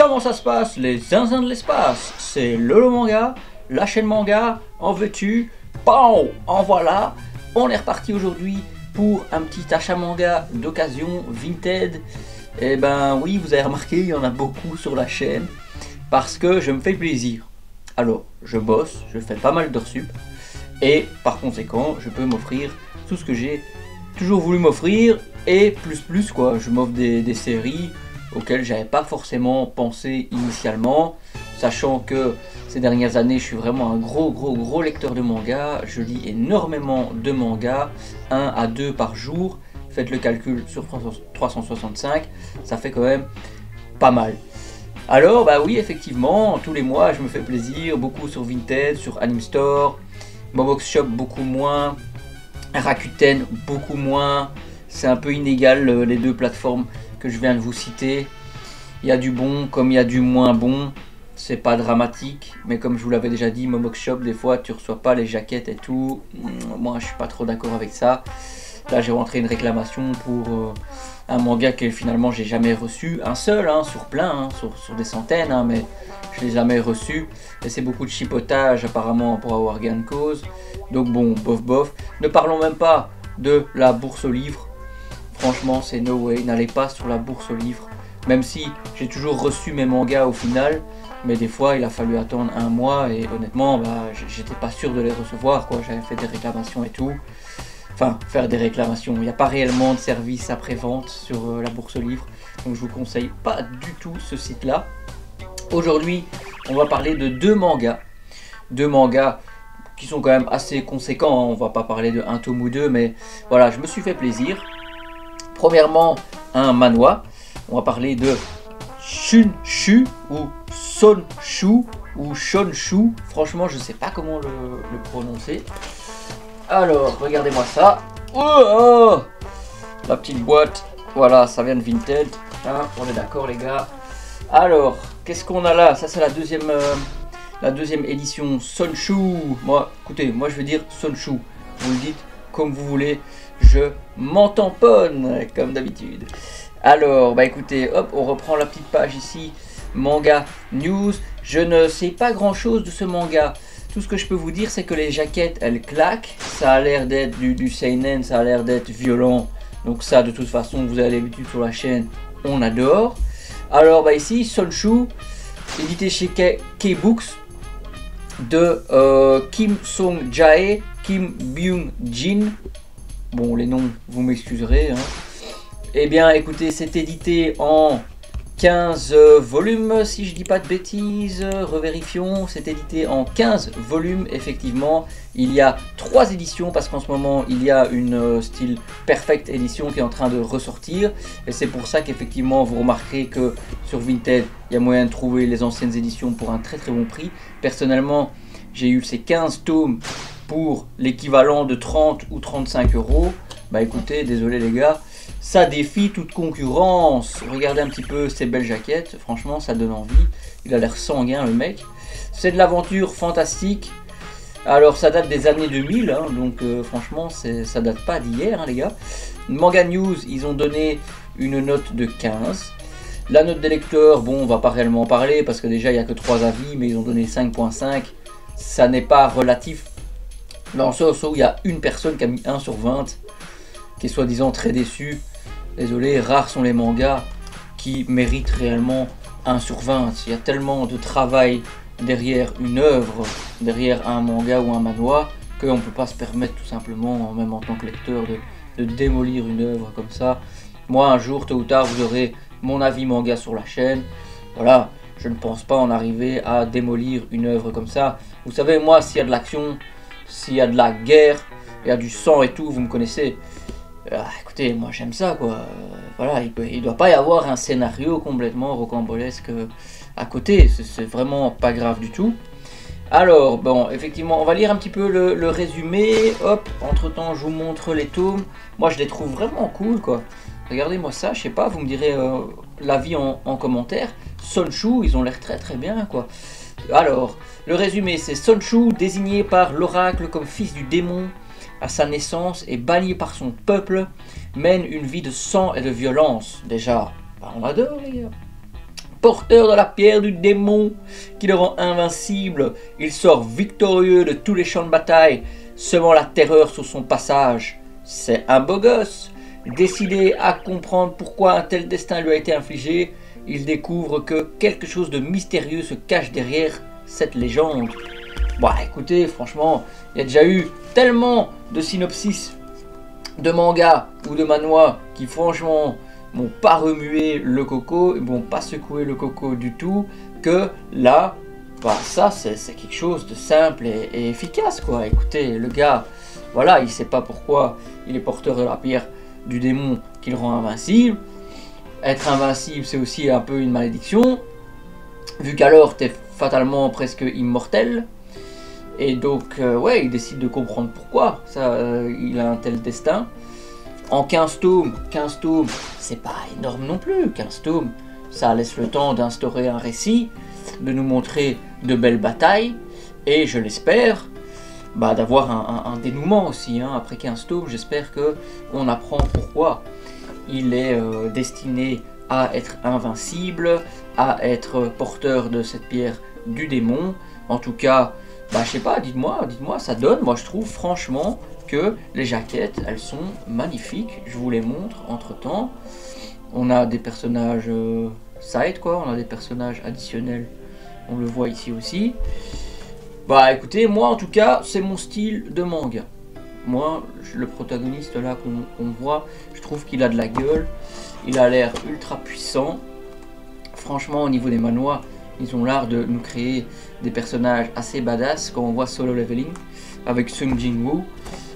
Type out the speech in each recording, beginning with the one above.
Comment ça se passe, les zinzins de l'espace? C'est Lolo Manga, la chaîne manga, en veux-tu? Pam! En voilà. On est reparti aujourd'hui pour un petit achat manga d'occasion, Vinted. Et ben oui, vous avez remarqué, il y en a beaucoup sur la chaîne, parce que je me fais plaisir. Alors, je bosse, je fais pas mal d'heures sup, et par conséquent, je peux m'offrir tout ce que j'ai toujours voulu m'offrir, et plus quoi. Je m'offre des séries auxquelles j'avais pas forcément pensé initialement, sachant que ces dernières années je suis vraiment un gros lecteur de manga. Je lis énormément de mangas, 1 à 2 par jour. Faites le calcul sur 365, ça fait quand même pas mal. Alors bah oui, effectivement, tous les mois je me fais plaisir, beaucoup sur Vinted, sur Anime Store, Mobox Shop beaucoup moins, Rakuten beaucoup moins. C'est un peu inégal les deux plateformes que je viens de vous citer. Il y a du bon comme il y a du moins bon, c'est pas dramatique, mais comme je vous l'avais déjà dit, Mobox Shop, des fois tu reçois pas les jaquettes et tout. Moi je suis pas trop d'accord avec ça. Là j'ai rentré une réclamation pour un manga que finalement j'ai jamais reçu, un seul sur plein, sur des centaines, mais je l'ai jamais reçu, et c'est beaucoup de chipotage apparemment pour avoir gain de cause. Donc bon, bof. Ne parlons même pas de la bourse aux livres. Franchement, c'est no way, n'allez pas sur la bourse aux livres. Même si j'ai toujours reçu mes mangas au final, mais des fois il a fallu attendre un mois et honnêtement, j'étais pas sûr de les recevoir, quoi. J'avais fait des réclamations et tout. Enfin, faire des réclamations. Il n'y a pas réellement de service après-vente sur la bourse aux livres, donc je vous conseille pas du tout ce site-là. Aujourd'hui, on va parler de deux mangas qui sont quand même assez conséquents. On va pas parler de un tome ou deux, mais voilà, je me suis fait plaisir. Premièrement, un manhwa. On va parler de Shunshu ou Sonshu ou Shonshu. Franchement, je sais pas comment le prononcer. Alors, regardez-moi ça. Oh, la petite boîte. Voilà, ça vient de Vinted. On est d'accord, les gars. Alors, qu'est-ce qu'on a là? Ça, c'est la deuxième édition Sonshu. Écoutez, moi je veux dire Sonshu. Vous le dites comme vous voulez. Je m'en tamponne comme d'habitude. Alors, écoutez, hop, on reprend la petite page ici. Manga News. Je ne sais pas grand chose de ce manga. Tout ce que je peux vous dire, c'est que les jaquettes, elles claquent. Ça a l'air d'être du seinen, ça a l'air d'être violent. Donc ça, de toute façon, vous avez l'habitude sur la chaîne, on adore. Alors, ici, Sonshu, édité chez K-Books, de Kim Song-jae, Kim Byung-jin. Bon, les noms, vous m'excuserez. Eh bien, écoutez, c'est édité en 15 volumes, si je dis pas de bêtises, revérifions, c'est édité en 15 volumes, effectivement. Il y a 3 éditions, parce qu'en ce moment, il y a une style perfect édition qui est en train de ressortir. Et c'est pour ça qu'effectivement, vous remarquerez que sur Vinted, il y a moyen de trouver les anciennes éditions pour un très bon prix. Personnellement, j'ai eu ces 15 tomes pour l'équivalent de 30 ou 35 euros. Écoutez, désolé les gars. Ça défie toute concurrence. Regardez un petit peu ces belles jaquettes. Franchement, ça donne envie. Il a l'air sanguin, le mec. C'est de l'aventure fantastique. Alors, ça date des années 2000. Donc, franchement, ça date pas d'hier, les gars. Manga News, ils ont donné une note de 15. La note des lecteurs, bon, on va pas réellement en parler parce que déjà, il n'y a que 3 avis. Mais ils ont donné 5.5. Ça n'est pas relatif. Dans le sens où il y a une personne qui a mis 1 sur 20. Qui est soi-disant très déçu. Désolé, rares sont les mangas qui méritent réellement 1 sur 20. Il y a tellement de travail derrière une œuvre, derrière un manga ou un manhwa, qu'on ne peut pas se permettre tout simplement, même en tant que lecteur, de démolir une œuvre comme ça. Moi, un jour, tôt ou tard, vous aurez mon avis manga sur la chaîne. Voilà, je ne pense pas en arriver à démolir une œuvre comme ça. Vous savez, moi, s'il y a de l'action, s'il y a de la guerre, il y a du sang et tout, vous me connaissez. Écoutez, moi j'aime ça, quoi. Voilà, il doit pas y avoir un scénario complètement rocambolesque à côté. C'est vraiment pas grave du tout. Alors, bon, effectivement, on va lire un petit peu le résumé. Hop, entre temps, je vous montre les tomes. Moi, je les trouve vraiment cool, quoi. Regardez-moi ça, je sais pas, vous me direz l'avis en commentaire. Sonshu, ils ont l'air très bien, quoi. Alors, le résumé, c'est Sonshu, désigné par l'oracle comme fils du démon à sa naissance et banni par son peuple, mène une vie de sang et de violence. Déjà, on adore, les gars. porteur de la pierre du démon qui le rend invincible. Il sort victorieux de tous les champs de bataille, semant la terreur sur son passage. C'est un beau gosse. Décidé à comprendre pourquoi un tel destin lui a été infligé, il découvre que quelque chose de mystérieux se cache derrière cette légende. Bah écoutez, franchement, il y a déjà eu tellement de synopsis de mangas ou de manhwa qui franchement m'ont pas remué le coco, m'ont pas secoué le coco du tout, que là, bah ça c'est quelque chose de simple et efficace quoi. Écoutez, le gars, voilà, il sait pas pourquoi il est porteur de la pierre du démon qui le rend invincible. Être invincible, c'est aussi un peu une malédiction, vu qu'alors t'es fatalement presque immortel. Et donc, ouais, il décide de comprendre pourquoi il a un tel destin. En 15 tomes, c'est pas énorme non plus. 15 tomes, ça laisse le temps d'instaurer un récit, de nous montrer de belles batailles, et je l'espère, bah, d'avoir un dénouement aussi. Hein. Après 15 tomes, j'espère qu'on apprend pourquoi il est destiné à être invincible, à être porteur de cette pierre du démon. En tout cas, bah, je sais pas, dites-moi, ça donne. Moi, je trouve franchement que les jaquettes, elles sont magnifiques. Je vous les montre entre-temps. On a des personnages side, quoi. On a des personnages additionnels. On le voit ici aussi. Bah, écoutez, moi, en tout cas, c'est mon style de manga. Moi, le protagoniste, là, qu'on voit, je trouve qu'il a de la gueule. Il a l'air ultra puissant. Franchement, au niveau des manhwas, ils ont l'art de nous créer des personnages assez badass. Quand on voit Solo Leveling avec Sung Jin-woo,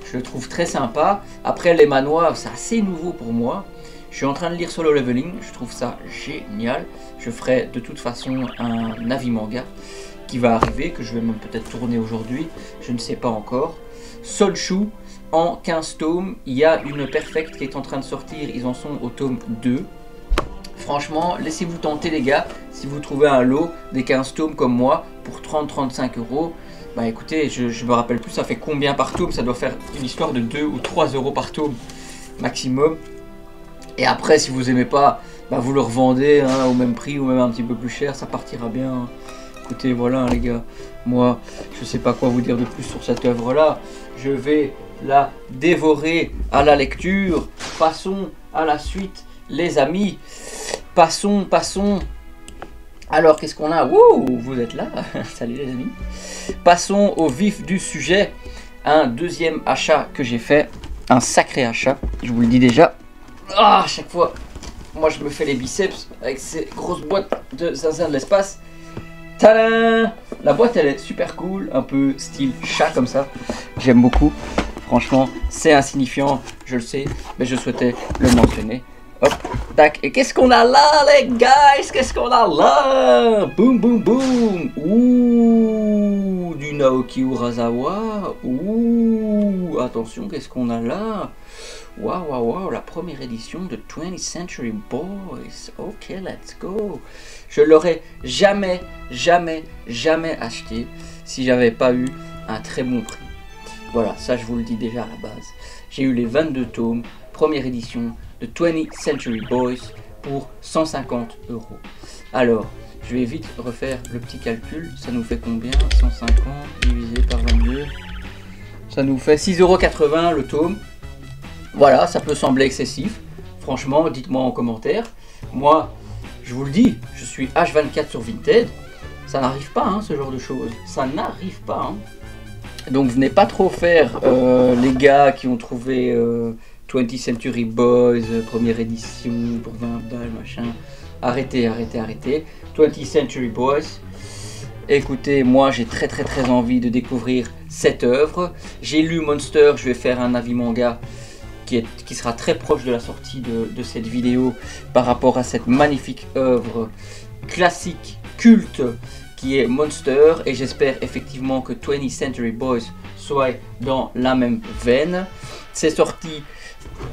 je le trouve très sympa. Après, les manhwas, c'est assez nouveau pour moi. Je suis en train de lire Solo Leveling, je trouve ça génial. Je ferai de toute façon un avis manga qui va arriver, que je vais même peut-être tourner aujourd'hui, je ne sais pas encore. Sonshu, en 15 tomes, il y a une perfecte qui est en train de sortir, ils en sont au tome 2. Franchement, laissez-vous tenter les gars, si vous trouvez un lot des 15 tomes comme moi, pour 30-35 €, bah écoutez, je me rappelle plus ça fait combien par tome, ça doit faire une histoire de 2 ou 3 € par tome, maximum. Et après, si vous aimez pas, bah vous le revendez hein, au même prix ou même un petit peu plus cher, ça partira bien. Écoutez, voilà les gars, moi, je sais pas quoi vous dire de plus sur cette œuvre-là. Je vais la dévorer à la lecture. Passons à la suite, les amis. Passons. Alors, qu'est-ce qu'on a? Wouh, vous êtes là. Salut les amis. Passons au vif du sujet. Un deuxième achat que j'ai fait. Un sacré achat, je vous le dis déjà. Ah, à chaque fois, moi je me fais les biceps avec ces grosses boîtes de zinzin de l'espace. Tadam! La boîte elle est super cool, un peu style chat comme ça. J'aime beaucoup. Franchement, c'est insignifiant, je le sais, mais je souhaitais le mentionner. Hop, tac. Et qu'est-ce qu'on a là, les guys? Qu'est-ce qu'on a là? Boum, boum, boum. Ouh, du Naoki Urasawa. Ouh, attention, qu'est-ce qu'on a là? Waouh, la première édition de 20th Century Boys. Ok, let's go. Je l'aurais jamais acheté si j'avais pas eu un très bon prix. Voilà, ça je vous le dis déjà à la base. J'ai eu les 22 tomes, première édition de 20th Century Boys pour 150 €. Alors, je vais vite refaire le petit calcul. Ça nous fait combien? 150 divisé par 22. Ça nous fait 6,80 € le tome. Voilà, ça peut sembler excessif. Franchement, dites-moi en commentaire. Moi, je vous le dis, je suis H24 sur Vinted. Ça n'arrive pas, hein, ce genre de choses. Ça n'arrive pas. Hein. Donc, venez pas trop faire les gars qui ont trouvé 20th Century Boys, première édition, pour 20 balles, machin. Arrêtez. 20th Century Boys. Écoutez, moi, j'ai très envie de découvrir cette œuvre. J'ai lu Monster, je vais faire un avis manga qui sera très proche de la sortie de cette vidéo par rapport à cette magnifique œuvre classique, culte qui est Monster, et j'espère effectivement que 20th Century Boys soit dans la même veine. C'est sorti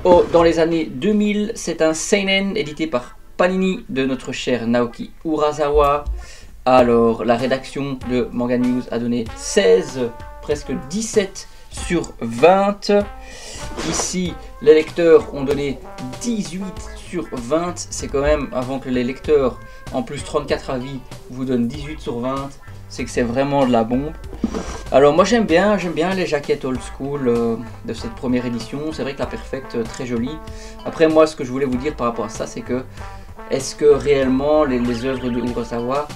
dans les années 2000, c'est un seinen édité par Panini de notre cher Naoki Urasawa. Alors la rédaction de Manga News a donné 16, presque 17 sur 20. Ici, les lecteurs ont donné 18 sur 20, c'est quand même, avant que les lecteurs, en plus 34 avis, vous donnent 18 sur 20, c'est que c'est vraiment de la bombe. Alors moi j'aime bien les jaquettes old school de cette première édition. C'est vrai que la Perfect, très jolie. Après moi, ce que je voulais vous dire par rapport à ça, c'est que est-ce que réellement les œuvres de Urasawa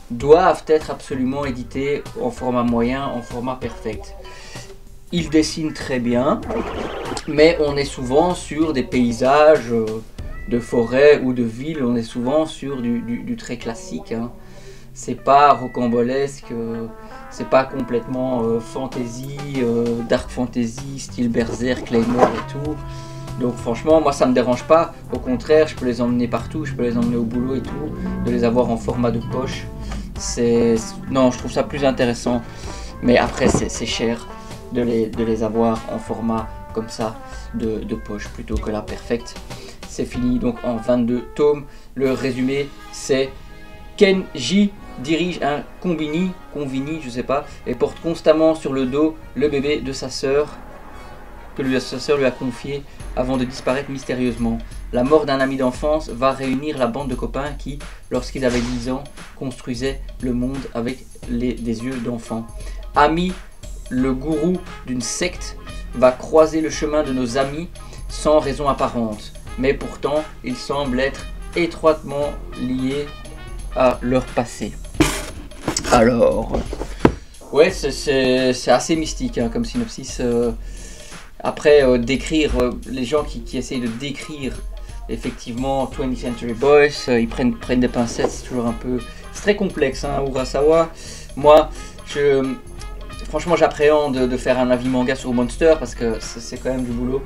doivent être absolument éditées en format moyen, en format Perfect? Il dessine très bien, mais on est souvent sur des paysages de forêt ou de ville, on est souvent sur du très classique, hein. C'est pas rocambolesque, c'est pas complètement fantasy, dark fantasy, style Berserk, Claymore et tout. Donc franchement, moi ça me dérange pas, au contraire, je peux les emmener partout, je peux les emmener au boulot et tout, de les avoir en format de poche. Non, je trouve ça plus intéressant, mais après c'est cher de les avoir en format comme ça de poche plutôt que la Perfect. C'est fini donc en 22 tomes. Le résumé, c'est Kenji dirige un convini, je sais pas, et porte constamment sur le dos le bébé de sa sœur que sa sœur lui a confié avant de disparaître mystérieusement. La mort d'un ami d'enfance va réunir la bande de copains qui, lorsqu'ils avaient 10 ans, construisaient le monde avec des yeux d'enfant. Ami, le gourou d'une secte, va croiser le chemin de nos amis sans raison apparente, mais pourtant il semble être étroitement lié à leur passé. Alors, ouais, c'est assez mystique hein, comme synopsis. Après, décrire, les gens qui essayent de décrire effectivement 20th Century Boys, ils prennent des pincettes, c'est toujours un peu... C'est très complexe, hein, Urasawa. Moi, franchement, j'appréhende de faire un avis manga sur Monster parce que c'est quand même du boulot.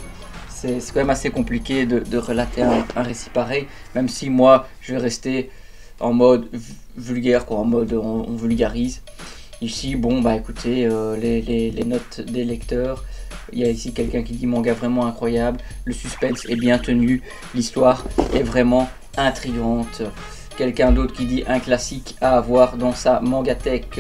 C'est quand même assez compliqué de relater un récit pareil, même si moi, je vais rester en mode vulgaire, quoi, en mode on vulgarise. Ici, bon, bah écoutez, les notes des lecteurs. Il y a ici quelqu'un qui dit manga vraiment incroyable, le suspense est bien tenu, l'histoire est vraiment intrigante. Quelqu'un d'autre qui dit un classique à avoir dans sa mangatech.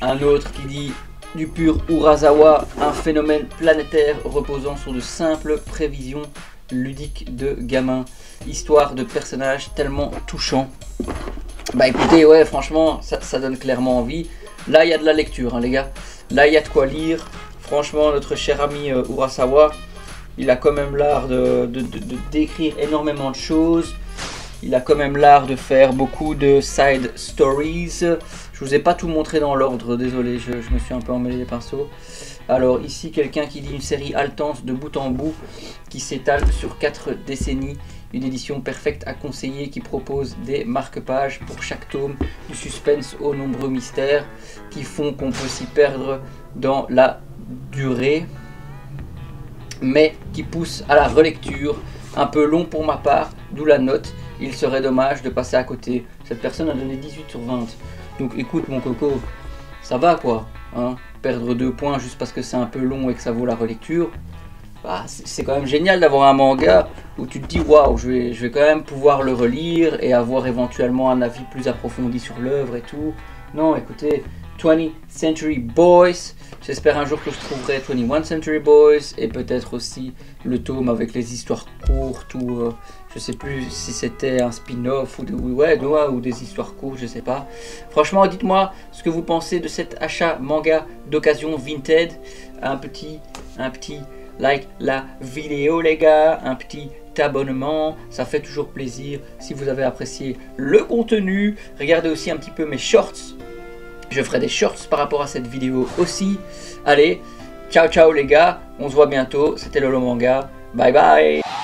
Un autre qui dit du pur Urasawa, un phénomène planétaire reposant sur de simples prévisions ludiques de gamins. Histoire de personnages tellement touchants. Bah écoutez, ouais, franchement, ça donne clairement envie. Là, il y a de la lecture, hein, les gars. Là, il y a de quoi lire. Franchement, notre cher ami Urasawa, il a quand même l'art de décrire énormément de choses. Il a quand même l'art de faire beaucoup de side stories. Je vous ai pas tout montré dans l'ordre, désolé, je me suis un peu emmêlé les pinceaux. Alors ici, quelqu'un qui dit une série haletante de bout en bout qui s'étale sur 4 décennies. Une édition perfecte à conseiller qui propose des marque-pages pour chaque tome, du suspense aux nombreux mystères qui font qu'on peut s'y perdre dans la durée, mais qui pousse à la relecture. Un peu long pour ma part, d'où la note. Il serait dommage de passer à côté. Cette personne a donné 18 sur 20. Donc écoute mon coco, ça va quoi, hein, perdre 2 points juste parce que c'est un peu long et que ça vaut la relecture. Bah, c'est quand même génial d'avoir un manga où tu te dis waouh, je vais quand même pouvoir le relire et avoir éventuellement un avis plus approfondi sur l'œuvre et tout. Non, écoutez, 20th Century Boys, j'espère un jour que je trouverai 21st Century Boys et peut-être aussi le tome avec les histoires courtes ou je sais plus si c'était un spin-off ou des histoires courtes, je sais pas. Franchement, dites-moi ce que vous pensez de cet achat manga d'occasion Vinted. Un petit like la vidéo les gars, un petit abonnement, ça fait toujours plaisir. Si vous avez apprécié le contenu, regardez aussi un petit peu mes shorts. Je ferai des shorts par rapport à cette vidéo aussi. Allez, ciao ciao les gars, on se voit bientôt. C'était Lolo Manga, bye bye.